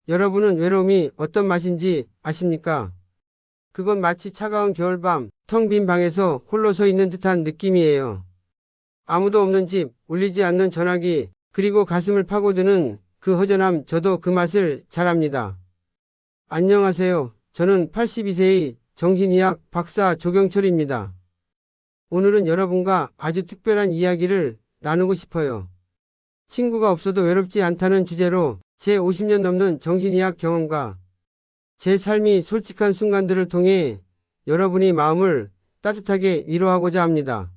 여러분은 외로움이 어떤 맛인지 아십니까? 그건 마치 차가운 겨울밤, 텅 빈 방에서 홀로 서 있는 듯한 느낌이에요. 아무도 없는 집, 울리지 않는 전화기, 그리고 가슴을 파고드는 그 허전함, 저도 그 맛을 잘 압니다. 안녕하세요. 저는 82세의 정신의학 박사 조경철입니다. 오늘은 여러분과 아주 특별한 이야기를 나누고 싶어요. 친구가 없어도 외롭지 않다는 주제로 제 50년 넘는 정신의학 경험과 제 삶이 솔직한 순간들을 통해 여러분의 마음을 따뜻하게 위로하고자 합니다.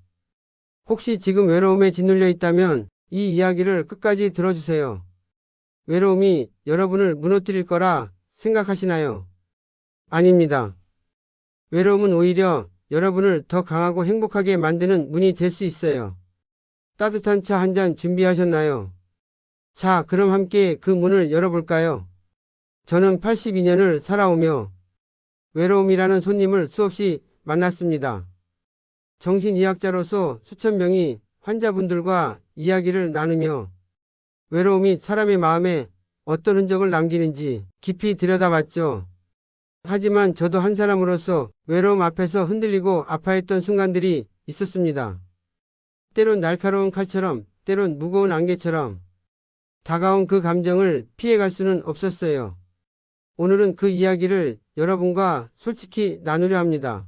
혹시 지금 외로움에 짓눌려 있다면 이 이야기를 끝까지 들어주세요. 외로움이 여러분을 무너뜨릴 거라 생각하시나요? 아닙니다. 외로움은 오히려 여러분을 더 강하고 행복하게 만드는 문이 될 수 있어요. 따뜻한 차 한 잔 준비하셨나요? 자, 그럼 함께 그 문을 열어볼까요? 저는 82년을 살아오며 외로움이라는 손님을 수없이 만났습니다. 정신의학자로서 수천 명의 환자분들과 이야기를 나누며 외로움이 사람의 마음에 어떤 흔적을 남기는지 깊이 들여다봤죠. 하지만 저도 한 사람으로서 외로움 앞에서 흔들리고 아파했던 순간들이 있었습니다. 때론 날카로운 칼처럼, 때론 무거운 안개처럼 다가온 그 감정을 피해갈 수는 없었어요. 오늘은 그 이야기를 여러분과 솔직히 나누려 합니다.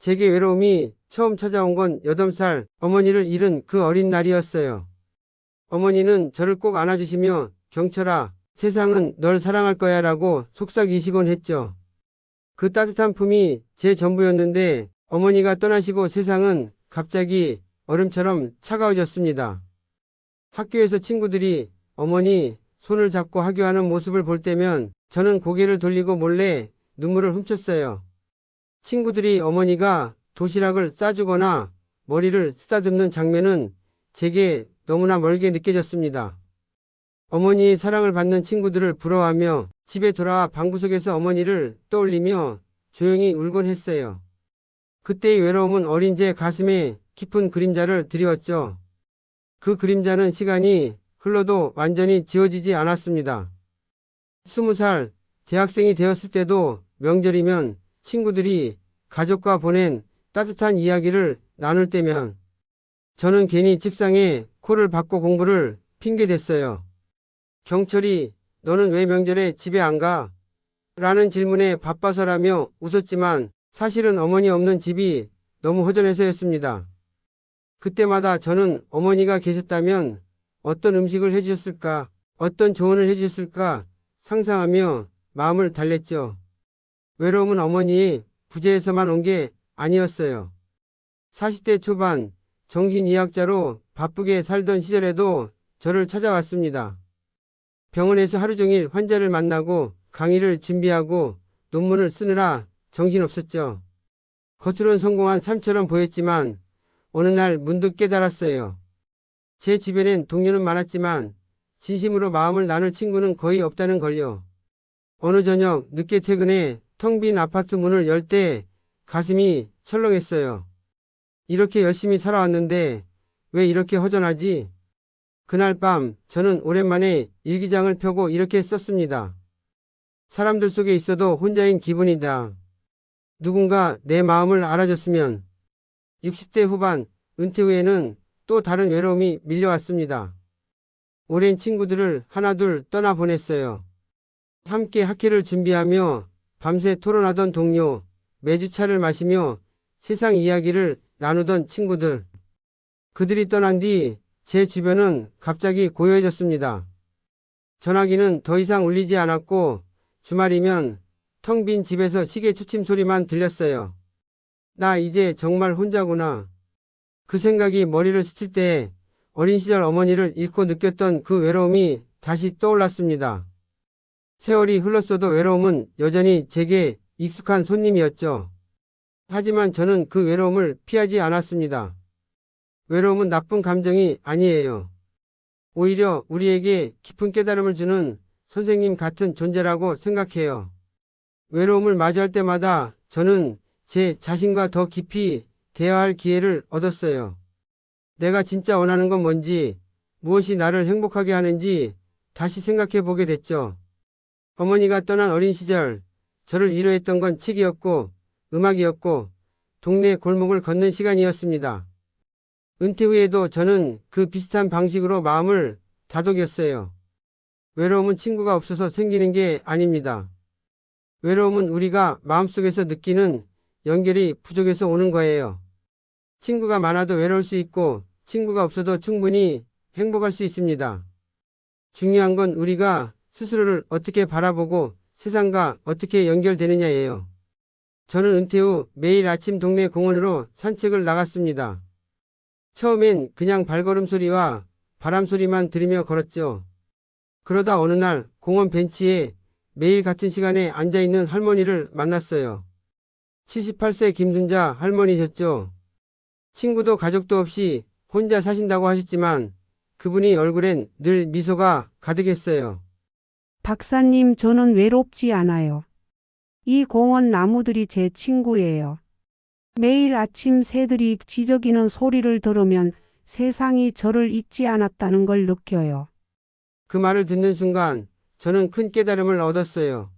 제게 외로움이 처음 찾아온 건 8살 어머니를 잃은 그 어린 날이었어요. 어머니는 저를 꼭 안아주시며 경철아, 세상은 널 사랑할 거야 라고 속삭이시곤 했죠. 그 따뜻한 품이 제 전부였는데 어머니가 떠나시고 세상은 갑자기 얼음처럼 차가워졌습니다. 학교에서 친구들이 어머니 손을 잡고 하교하는 모습을 볼 때면 저는 고개를 돌리고 몰래 눈물을 훔쳤어요. 친구들이 어머니가 도시락을 싸주거나 머리를 쓰다듬는 장면은 제게 너무나 멀게 느껴졌습니다. 어머니의 사랑을 받는 친구들을 부러워하며 집에 돌아와 방구석에서 어머니를 떠올리며 조용히 울곤 했어요. 그때의 외로움은 어린 제 가슴에 깊은 그림자를 드리웠죠. 그 그림자는 시간이 흘러도 완전히 지워지지 않았습니다. 20살 대학생이 되었을 때도 명절이면 친구들이 가족과 보낸 따뜻한 이야기를 나눌 때면 저는 괜히 책상에 코를 박고 공부를 핑계댔어요. 경철이 너는 왜 명절에 집에 안 가? 라는 질문에 바빠서라며 웃었지만 사실은 어머니 없는 집이 너무 허전해서였습니다. 그때마다 저는 어머니가 계셨다면 어떤 음식을 해주셨을까, 어떤 조언을 해주셨을까 상상하며 마음을 달랬죠. 외로움은 어머니의 부재에서만 온 게 아니었어요. 40대 초반 정신의학자로 바쁘게 살던 시절에도 저를 찾아왔습니다. 병원에서 하루 종일 환자를 만나고 강의를 준비하고 논문을 쓰느라 정신없었죠. 겉으론 성공한 삶처럼 보였지만 어느 날 문득 깨달았어요. 제 주변엔 동료는 많았지만 진심으로 마음을 나눌 친구는 거의 없다는 걸요. 어느 저녁 늦게 퇴근해 텅 빈 아파트 문을 열 때 가슴이 철렁했어요. 이렇게 열심히 살아왔는데 왜 이렇게 허전하지? 그날 밤 저는 오랜만에 일기장을 펴고 이렇게 썼습니다. 사람들 속에 있어도 혼자인 기분이다. 누군가 내 마음을 알아줬으면. 60대 후반 은퇴 후에는 또 다른 외로움이 밀려왔습니다. 오랜 친구들을 하나둘 떠나보냈어요. 함께 학회를 준비하며 밤새 토론하던 동료, 매주 차를 마시며 세상 이야기를 나누던 친구들. 그들이 떠난 뒤 제 주변은 갑자기 고요해졌습니다. 전화기는 더 이상 울리지 않았고 주말이면 텅 빈 집에서 시계 초침 소리만 들렸어요. 나 이제 정말 혼자구나. 그 생각이 머리를 스칠 때 어린 시절 어머니를 잃고 느꼈던 그 외로움이 다시 떠올랐습니다. 세월이 흘렀어도 외로움은 여전히 제게 익숙한 손님이었죠. 하지만 저는 그 외로움을 피하지 않았습니다. 외로움은 나쁜 감정이 아니에요. 오히려 우리에게 깊은 깨달음을 주는 선생님 같은 존재라고 생각해요. 외로움을 마주할 때마다 저는 제 자신과 더 깊이 대화할 기회를 얻었어요. 내가 진짜 원하는 건 뭔지, 무엇이 나를 행복하게 하는지 다시 생각해 보게 됐죠. 어머니가 떠난 어린 시절 저를 위로했던 건 책이었고 음악이었고 동네 골목을 걷는 시간이었습니다. 은퇴 후에도 저는 그 비슷한 방식으로 마음을 다독였어요. 외로움은 친구가 없어서 생기는 게 아닙니다. 외로움은 우리가 마음속에서 느끼는 연결이 부족해서 오는 거예요. 친구가 많아도 외로울 수 있고 친구가 없어도 충분히 행복할 수 있습니다. 중요한 건 우리가 스스로를 어떻게 바라보고 세상과 어떻게 연결되느냐예요. 저는 은퇴 후 매일 아침 동네 공원으로 산책을 나갔습니다. 처음엔 그냥 발걸음 소리와 바람 소리만 들으며 걸었죠. 그러다 어느 날 공원 벤치에 매일 같은 시간에 앉아있는 할머니를 만났어요. 78세 김순자 할머니셨죠. 친구도 가족도 없이 혼자 사신다고 하셨지만 그분이 얼굴엔 늘 미소가 가득했어요. 박사님, 저는 외롭지 않아요. 이 공원 나무들이 제 친구예요. 매일 아침 새들이 지저귀는 소리를 들으면 세상이 저를 잊지 않았다는 걸 느껴요. 그 말을 듣는 순간 저는 큰 깨달음을 얻었어요.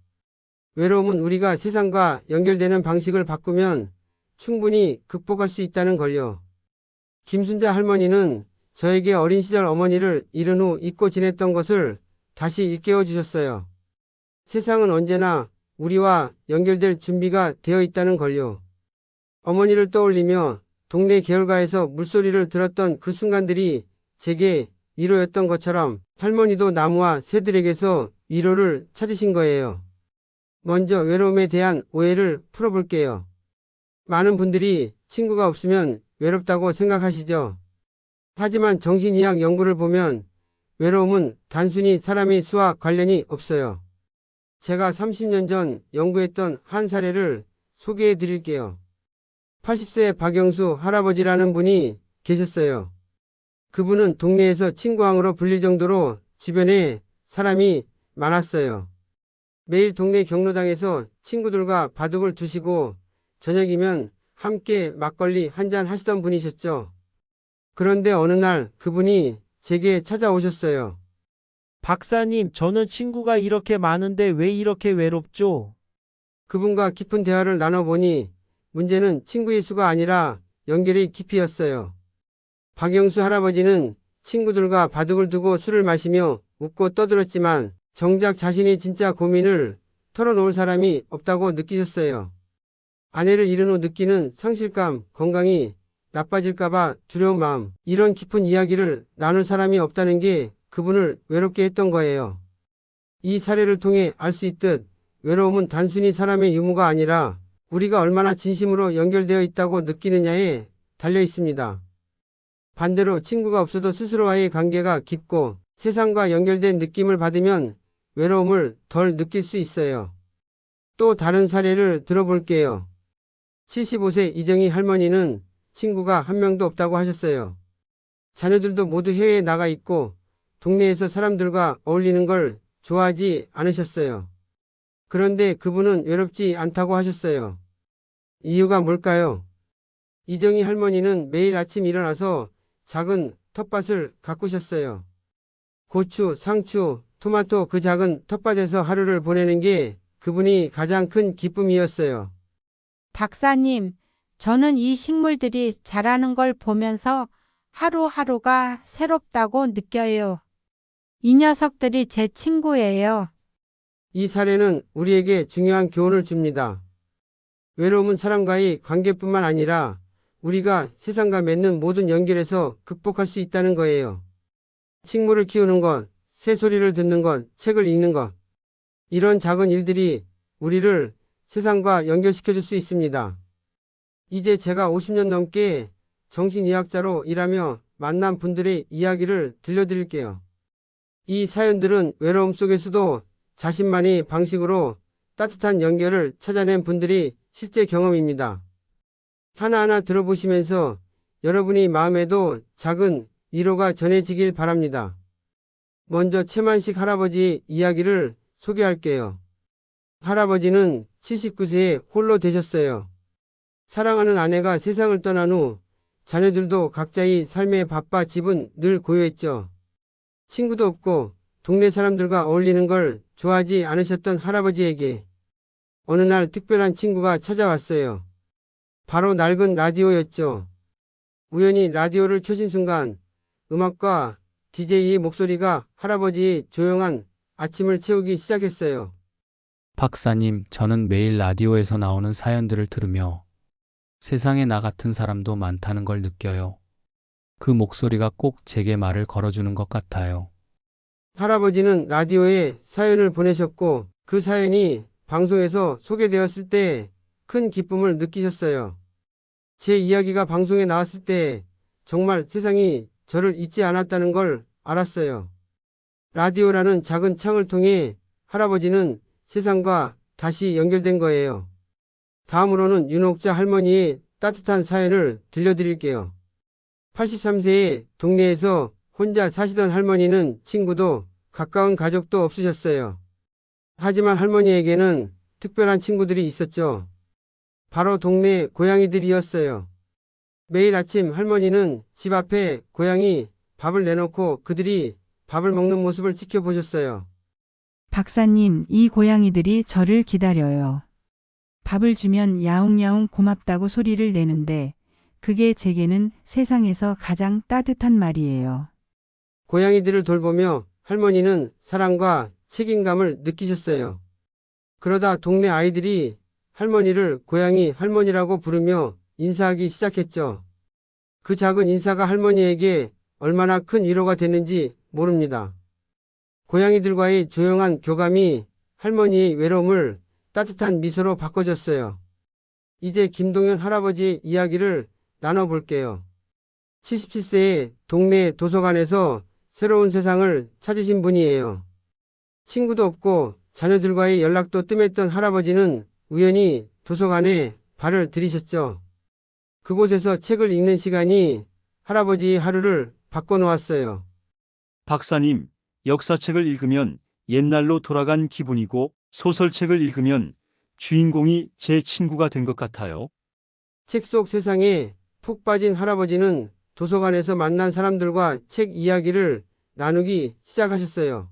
외로움은 우리가 세상과 연결되는 방식을 바꾸면 충분히 극복할 수 있다는 걸요. 김순자 할머니는 저에게 어린 시절 어머니를 잃은 후 잊고 지냈던 것을 다시 일깨워 주셨어요. 세상은 언제나 우리와 연결될 준비가 되어 있다는 걸요. 어머니를 떠올리며 동네 개울가에서 물소리를 들었던 그 순간들이 제게 위로였던 것처럼 할머니도 나무와 새들에게서 위로를 찾으신 거예요. 먼저 외로움에 대한 오해를 풀어볼게요. 많은 분들이 친구가 없으면 외롭다고 생각하시죠. 하지만 정신의학 연구를 보면 외로움은 단순히 사람의 수와 관련이 없어요. 제가 30년 전 연구했던 한 사례를 소개해 드릴게요. 80세 박영수 할아버지라는 분이 계셨어요. 그분은 동네에서 친구왕으로 불릴 정도로 주변에 사람이 많았어요. 매일 동네 경로당에서 친구들과 바둑을 두시고 저녁이면 함께 막걸리 한잔 하시던 분이셨죠. 그런데 어느 날 그분이 제게 찾아오셨어요. 박사님, 저는 친구가 이렇게 많은데 왜 이렇게 외롭죠? 그분과 깊은 대화를 나눠보니 문제는 친구의 수가 아니라 연결의 깊이였어요. 박영수 할아버지는 친구들과 바둑을 두고 술을 마시며 웃고 떠들었지만 정작 자신의 진짜 고민을 털어놓을 사람이 없다고 느끼셨어요. 아내를 잃은 후 느끼는 상실감, 건강이 나빠질까봐 두려운 마음, 이런 깊은 이야기를 나눌 사람이 없다는 게 그분을 외롭게 했던 거예요. 이 사례를 통해 알 수 있듯 외로움은 단순히 사람의 유무가 아니라 우리가 얼마나 진심으로 연결되어 있다고 느끼느냐에 달려 있습니다. 반대로 친구가 없어도 스스로와의 관계가 깊고 세상과 연결된 느낌을 받으면 외로움을 덜 느낄 수 있어요. 또 다른 사례를 들어볼게요. 75세 이정희 할머니는 친구가 한 명도 없다고 하셨어요. 자녀들도 모두 해외에 나가 있고 동네에서 사람들과 어울리는 걸 좋아하지 않으셨어요. 그런데 그분은 외롭지 않다고 하셨어요. 이유가 뭘까요? 이정희 할머니는 매일 아침 일어나서 작은 텃밭을 가꾸셨어요. 고추, 상추, 토마토 그 작은 텃밭에서 하루를 보내는 게 그분이 가장 큰 기쁨이었어요. 박사님, 저는 이 식물들이 자라는 걸 보면서 하루하루가 새롭다고 느껴요. 이 녀석들이 제 친구예요. 이 사례는 우리에게 중요한 교훈을 줍니다. 외로움은 사람과의 관계뿐만 아니라 우리가 세상과 맺는 모든 연결에서 극복할 수 있다는 거예요. 식물을 키우는 것, 새소리를 듣는 것, 책을 읽는 것. 이런 작은 일들이 우리를 세상과 연결시켜 줄 수 있습니다. 이제 제가 50년 넘게 정신의학자로 일하며 만난 분들의 이야기를 들려드릴게요. 이 사연들은 외로움 속에서도 자신만의 방식으로 따뜻한 연결을 찾아낸 분들이 실제 경험입니다. 하나하나 들어보시면서 여러분의 마음에도 작은 위로가 전해지길 바랍니다. 먼저 최만식 할아버지 이야기를 소개할게요. 할아버지는 79세에 홀로 되셨어요. 사랑하는 아내가 세상을 떠난 후 자녀들도 각자의 삶에 바빠 집은 늘 고요했죠. 친구도 없고 동네 사람들과 어울리는 걸 좋아하지 않으셨던 할아버지에게 어느 날 특별한 친구가 찾아왔어요. 바로 낡은 라디오였죠. 우연히 라디오를 켜신 순간 음악과 DJ의 목소리가 할아버지의 조용한 아침을 채우기 시작했어요. 박사님, 저는 매일 라디오에서 나오는 사연들을 들으며 세상에 나 같은 사람도 많다는 걸 느껴요. 그 목소리가 꼭 제게 말을 걸어주는 것 같아요. 할아버지는 라디오에 사연을 보내셨고 그 사연이 방송에서 소개되었을 때 큰 기쁨을 느끼셨어요. 제 이야기가 방송에 나왔을 때 정말 세상이 저를 잊지 않았다는 걸 알았어요. 라디오라는 작은 창을 통해 할아버지는 세상과 다시 연결된 거예요. 다음으로는 윤옥자 할머니의 따뜻한 사연을 들려드릴게요. 83세의 동네에서 혼자 사시던 할머니는 친구도 가까운 가족도 없으셨어요. 하지만 할머니에게는 특별한 친구들이 있었죠. 바로 동네 고양이들이었어요. 매일 아침 할머니는 집 앞에 고양이 밥을 내놓고 그들이 밥을 먹는 모습을 지켜보셨어요. 박사님, 이 고양이들이 저를 기다려요. 밥을 주면 야옹야옹 고맙다고 소리를 내는데 그게 제게는 세상에서 가장 따뜻한 말이에요. 고양이들을 돌보며 할머니는 사랑과 책임감을 느끼셨어요. 그러다 동네 아이들이 할머니를 고양이 할머니라고 부르며 인사하기 시작했죠. 그 작은 인사가 할머니에게 얼마나 큰 위로가 됐는지 모릅니다. 고양이들과의 조용한 교감이 할머니의 외로움을 따뜻한 미소로 바꿔줬어요. 이제 김동현 할아버지의 이야기를 나눠볼게요. 77세의 동네 도서관에서 새로운 세상을 찾으신 분이에요. 친구도 없고 자녀들과의 연락도 뜸했던 할아버지는 우연히 도서관에 발을 들이셨죠. 그곳에서 책을 읽는 시간이 할아버지의 하루를 바꿔놓았어요. 박사님, 역사책을 읽으면 옛날로 돌아간 기분이고 소설책을 읽으면 주인공이 제 친구가 된 것 같아요. 책 속 세상에 푹 빠진 할아버지는 도서관에서 만난 사람들과 책 이야기를 나누기 시작하셨어요.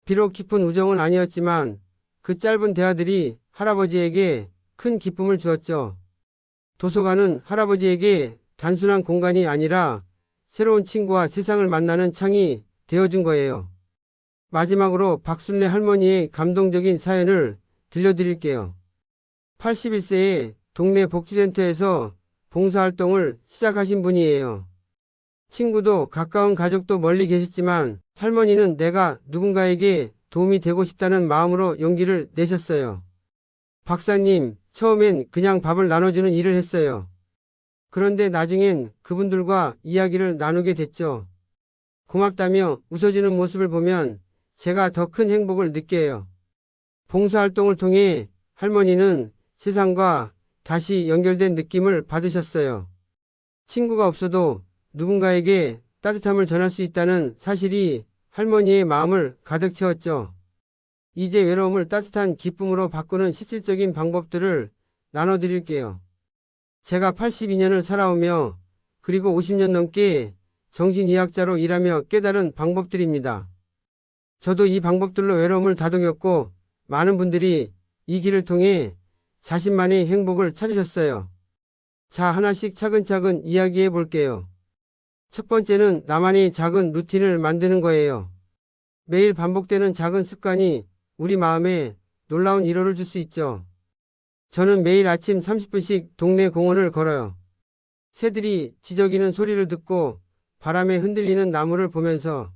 비록 깊은 우정은 아니었지만 그 짧은 대화들이 할아버지에게 큰 기쁨을 주었죠. 도서관은 할아버지에게 단순한 공간이 아니라 새로운 친구와 세상을 만나는 창이 되어준 거예요. 마지막으로 박순례 할머니의 감동적인 사연을 들려드릴게요. 81세의 동네 복지센터에서 봉사활동을 시작하신 분이에요. 친구도 가까운 가족도 멀리 계셨지만 할머니는 내가 누군가에게 도움이 되고 싶다는 마음으로 용기를 내셨어요. 박사님, 처음엔 그냥 밥을 나눠주는 일을 했어요. 그런데 나중엔 그분들과 이야기를 나누게 됐죠. 고맙다며 웃어주는 모습을 보면 제가 더 큰 행복을 느껴요. 봉사활동을 통해 할머니는 세상과 다시 연결된 느낌을 받으셨어요. 친구가 없어도 누군가에게 따뜻함을 전할 수 있다는 사실이 할머니의 마음을 가득 채웠죠. 이제 외로움을 따뜻한 기쁨으로 바꾸는 실질적인 방법들을 나눠드릴게요. 제가 82년을 살아오며 그리고 50년 넘게 정신의학자로 일하며 깨달은 방법들입니다. 저도 이 방법들로 외로움을 다독였고 많은 분들이 이 길을 통해 자신만의 행복을 찾으셨어요. 자, 하나씩 차근차근 이야기해 볼게요. 첫 번째는 나만의 작은 루틴을 만드는 거예요. 매일 반복되는 작은 습관이 우리 마음에 놀라운 위로를 줄 수 있죠. 저는 매일 아침 30분씩 동네 공원을 걸어요. 새들이 지저귀는 소리를 듣고 바람에 흔들리는 나무를 보면서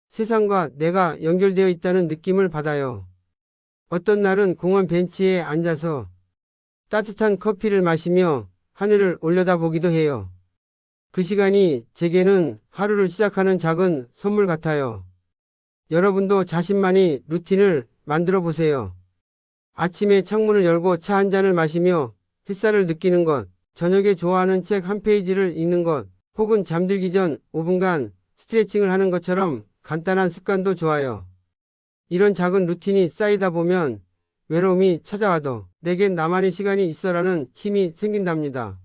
세상과 내가 연결되어 있다는 느낌을 받아요. 어떤 날은 공원 벤치에 앉아서 따뜻한 커피를 마시며 하늘을 올려다보기도 해요. 그 시간이 제게는 하루를 시작하는 작은 선물 같아요. 여러분도 자신만의 루틴을 만들어 보세요. 아침에 창문을 열고 차 한 잔을 마시며 햇살을 느끼는 것, 저녁에 좋아하는 책 한 페이지를 읽는 것, 혹은 잠들기 전 5분간 스트레칭을 하는 것처럼 간단한 습관도 좋아요. 이런 작은 루틴이 쌓이다 보면 외로움이 찾아와도 내겐 나만의 시간이 있어라는 힘이 생긴답니다.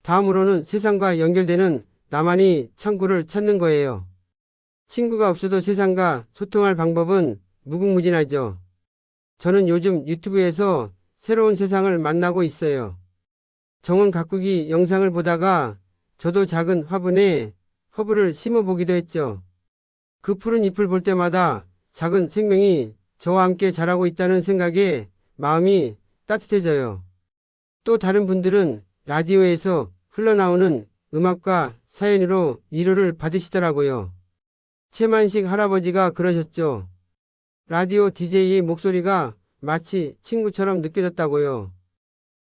다음으로는 세상과 연결되는 나만의 창구를 찾는 거예요. 친구가 없어도 세상과 소통할 방법은 무궁무진하죠. 저는 요즘 유튜브에서 새로운 세상을 만나고 있어요. 정원 가꾸기 영상을 보다가 저도 작은 화분에 허브를 심어보기도 했죠. 그 푸른 잎을 볼 때마다 작은 생명이 저와 함께 자라고 있다는 생각에 마음이 따뜻해져요. 또 다른 분들은 라디오에서 흘러나오는 음악과 사연으로 위로를 받으시더라고요. 최만식 할아버지가 그러셨죠. 라디오 DJ의 목소리가 마치 친구처럼 느껴졌다고요.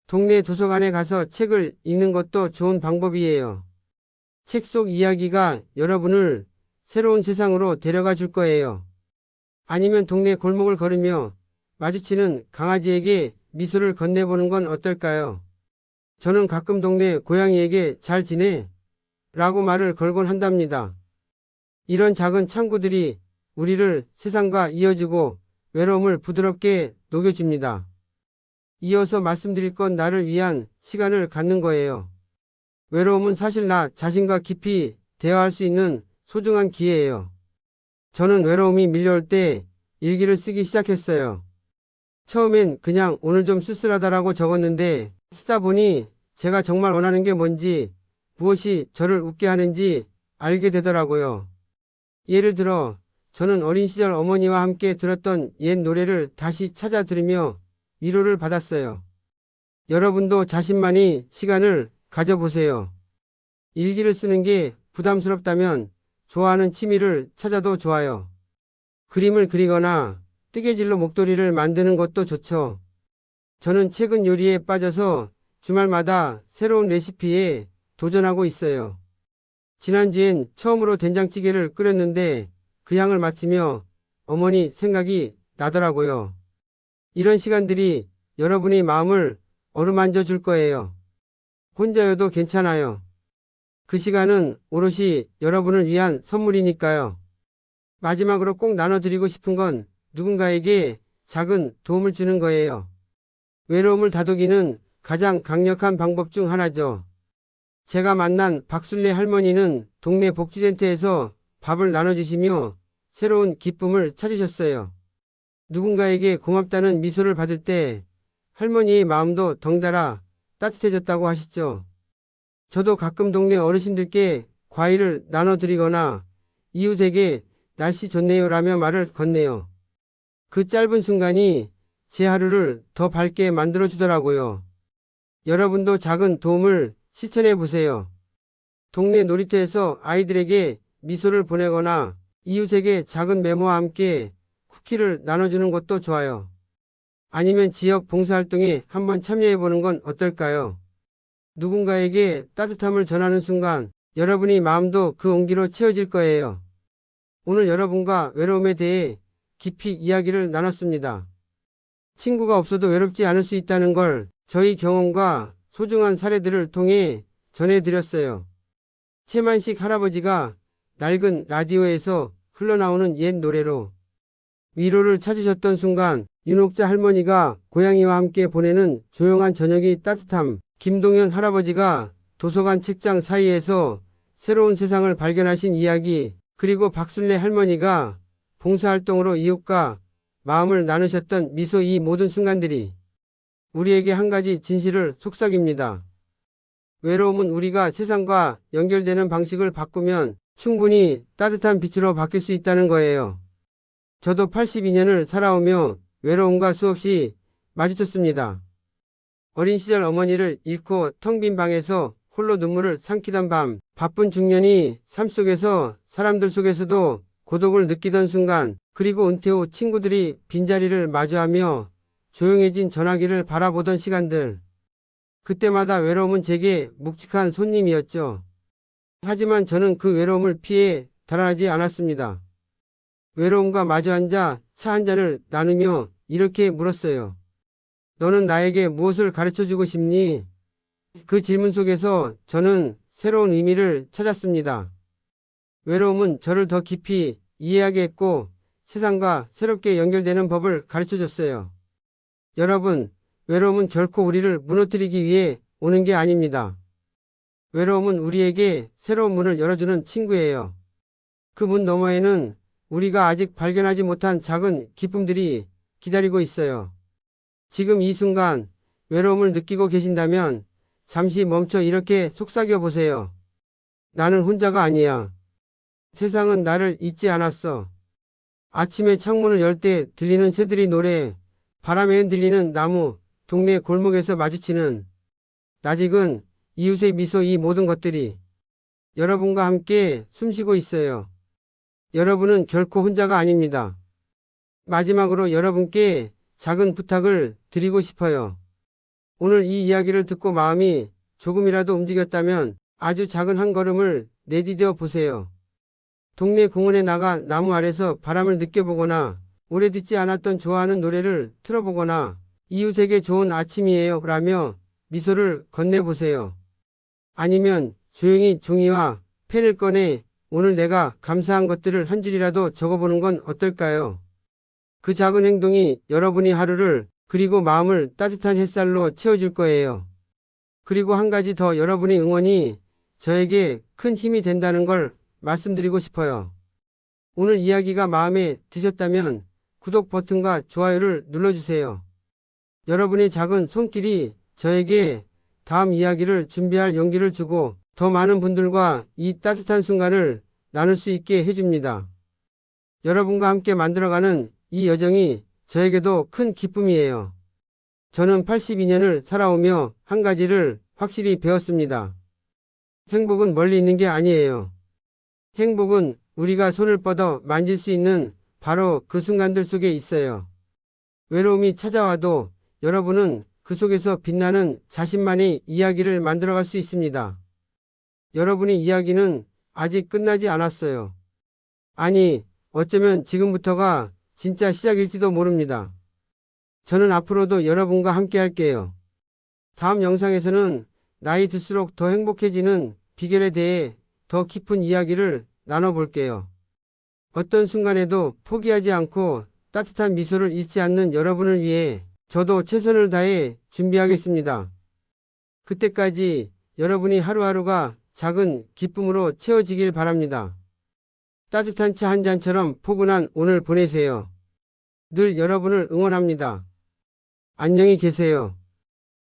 동네 도서관에 가서 책을 읽는 것도 좋은 방법이에요. 책 속 이야기가 여러분을 새로운 세상으로 데려가 줄 거예요. 아니면 동네 골목을 걸으며 마주치는 강아지에게 미소를 건네보는 건 어떨까요? 저는 가끔 동네 고양이에게 잘 지내? 라고 말을 걸곤 한답니다. 이런 작은 창구들이 우리를 세상과 이어주고 외로움을 부드럽게 녹여줍니다. 이어서 말씀드릴 건 나를 위한 시간을 갖는 거예요. 외로움은 사실 나 자신과 깊이 대화할 수 있는 소중한 기회예요. 저는 외로움이 밀려올 때 일기를 쓰기 시작했어요. 처음엔 그냥 오늘 좀 쓸쓸하다라고 적었는데 쓰다 보니 제가 정말 원하는 게 뭔지 무엇이 저를 웃게 하는지 알게 되더라고요. 예를 들어 저는 어린 시절 어머니와 함께 들었던 옛 노래를 다시 찾아 들으며 위로를 받았어요. 여러분도 자신만이 시간을 가져보세요. 일기를 쓰는 게 부담스럽다면 좋아하는 취미를 찾아도 좋아요. 그림을 그리거나 뜨개질로 목도리를 만드는 것도 좋죠. 저는 최근 요리에 빠져서 주말마다 새로운 레시피에 도전하고 있어요. 지난주엔 처음으로 된장찌개를 끓였는데 그 향을 맡으며 어머니 생각이 나더라고요. 이런 시간들이 여러분의 마음을 어루만져 줄 거예요. 혼자여도 괜찮아요. 그 시간은 오롯이 여러분을 위한 선물이니까요. 마지막으로 꼭 나눠드리고 싶은 건 누군가에게 작은 도움을 주는 거예요. 외로움을 다독이는 가장 강력한 방법 중 하나죠. 제가 만난 박순례 할머니는 동네 복지센터에서 밥을 나눠주시며 새로운 기쁨을 찾으셨어요. 누군가에게 고맙다는 미소를 받을 때 할머니의 마음도 덩달아 따뜻해졌다고 하시죠. 저도 가끔 동네 어르신들께 과일을 나눠드리거나 이웃에게 날씨 좋네요 라며 말을 건네요. 그 짧은 순간이 제 하루를 더 밝게 만들어주더라고요. 여러분도 작은 도움을 실천해 보세요. 동네 놀이터에서 아이들에게 미소를 보내거나 이웃에게 작은 메모와 함께 쿠키를 나눠주는 것도 좋아요. 아니면 지역 봉사활동에 한번 참여해 보는 건 어떨까요? 누군가에게 따뜻함을 전하는 순간 여러분의 마음도 그 온기로 채워질 거예요. 오늘 여러분과 외로움에 대해 깊이 이야기를 나눴습니다. 친구가 없어도 외롭지 않을 수 있다는 걸 저희 경험과 소중한 사례들을 통해 전해드렸어요. 최만식 할아버지가 낡은 라디오에서 흘러나오는 옛 노래로 위로를 찾으셨던 순간, 윤옥자 할머니가 고양이와 함께 보내는 조용한 저녁이 따뜻함, 김동현 할아버지가 도서관 책장 사이에서 새로운 세상을 발견하신 이야기, 그리고 박순례 할머니가 봉사활동으로 이웃과 마음을 나누셨던 미소, 이 모든 순간들이 우리에게 한 가지 진실을 속삭입니다. 외로움은 우리가 세상과 연결되는 방식을 바꾸면 충분히 따뜻한 빛으로 바뀔 수 있다는 거예요. 저도 82년을 살아오며 외로움과 수없이 마주쳤습니다. 어린 시절 어머니를 잃고 텅 빈 방에서 홀로 눈물을 삼키던 밤, 바쁜 중년이 삶 속에서 사람들 속에서도 고독을 느끼던 순간, 그리고 은퇴 후 친구들이 빈자리를 마주하며 조용해진 전화기를 바라보던 시간들. 그때마다 외로움은 제게 묵직한 손님이었죠. 하지만 저는 그 외로움을 피해 달아나지 않았습니다. 외로움과 마주 앉아 차 한 잔을 나누며 이렇게 물었어요. 너는 나에게 무엇을 가르쳐주고 싶니? 그 질문 속에서 저는 새로운 의미를 찾았습니다. 외로움은 저를 더 깊이 이해하게 했고 세상과 새롭게 연결되는 법을 가르쳐줬어요. 여러분, 외로움은 결코 우리를 무너뜨리기 위해 오는 게 아닙니다. 외로움은 우리에게 새로운 문을 열어주는 친구예요. 그 문 너머에는 우리가 아직 발견하지 못한 작은 기쁨들이 기다리고 있어요. 지금 이 순간 외로움을 느끼고 계신다면 잠시 멈춰 이렇게 속삭여 보세요. 나는 혼자가 아니야. 세상은 나를 잊지 않았어. 아침에 창문을 열 때 들리는 새들이 노래, 바람에 흔들리는 나무, 동네 골목에서 마주치는 낯익은 이웃의 미소, 이 모든 것들이 여러분과 함께 숨쉬고 있어요. 여러분은 결코 혼자가 아닙니다. 마지막으로 여러분께 작은 부탁을 드리고 싶어요. 오늘 이 이야기를 듣고 마음이 조금이라도 움직였다면 아주 작은 한 걸음을 내디뎌 보세요. 동네 공원에 나가 나무 아래서 바람을 느껴보거나 오래 듣지 않았던 좋아하는 노래를 틀어보거나 이웃에게 좋은 아침이에요 라며 미소를 건네보세요. 아니면 조용히 종이와 펜을 꺼내 오늘 내가 감사한 것들을 한 줄이라도 적어보는 건 어떨까요? 그 작은 행동이 여러분이 하루를 그리고 마음을 따뜻한 햇살로 채워줄 거예요. 그리고 한 가지 더, 여러분의 응원이 저에게 큰 힘이 된다는 걸 말씀드리고 싶어요. 오늘 이야기가 마음에 드셨다면 구독 버튼과 좋아요를 눌러주세요. 여러분의 작은 손길이 저에게 다음 이야기를 준비할 용기를 주고 더 많은 분들과 이 따뜻한 순간을 나눌 수 있게 해줍니다. 여러분과 함께 만들어가는 이 여정이 저에게도 큰 기쁨이에요. 저는 82년을 살아오며 한 가지를 확실히 배웠습니다. 행복은 멀리 있는 게 아니에요. 행복은 우리가 손을 뻗어 만질 수 있는 바로 그 순간들 속에 있어요. 외로움이 찾아와도 여러분은 그 속에서 빛나는 자신만의 이야기를 만들어갈 수 있습니다. 여러분의 이야기는 아직 끝나지 않았어요. 아니, 어쩌면 지금부터가 진짜 시작일지도 모릅니다. 저는 앞으로도 여러분과 함께 할게요. 다음 영상에서는 나이 들수록 더 행복해지는 비결에 대해 더 깊은 이야기를 나눠볼게요. 어떤 순간에도 포기하지 않고 따뜻한 미소를 잃지 않는 여러분을 위해 저도 최선을 다해 준비하겠습니다. 그때까지 여러분이 하루하루가 작은 기쁨으로 채워지길 바랍니다. 따뜻한 차 한 잔처럼 포근한 오늘 보내세요. 늘 여러분을 응원합니다. 안녕히 계세요.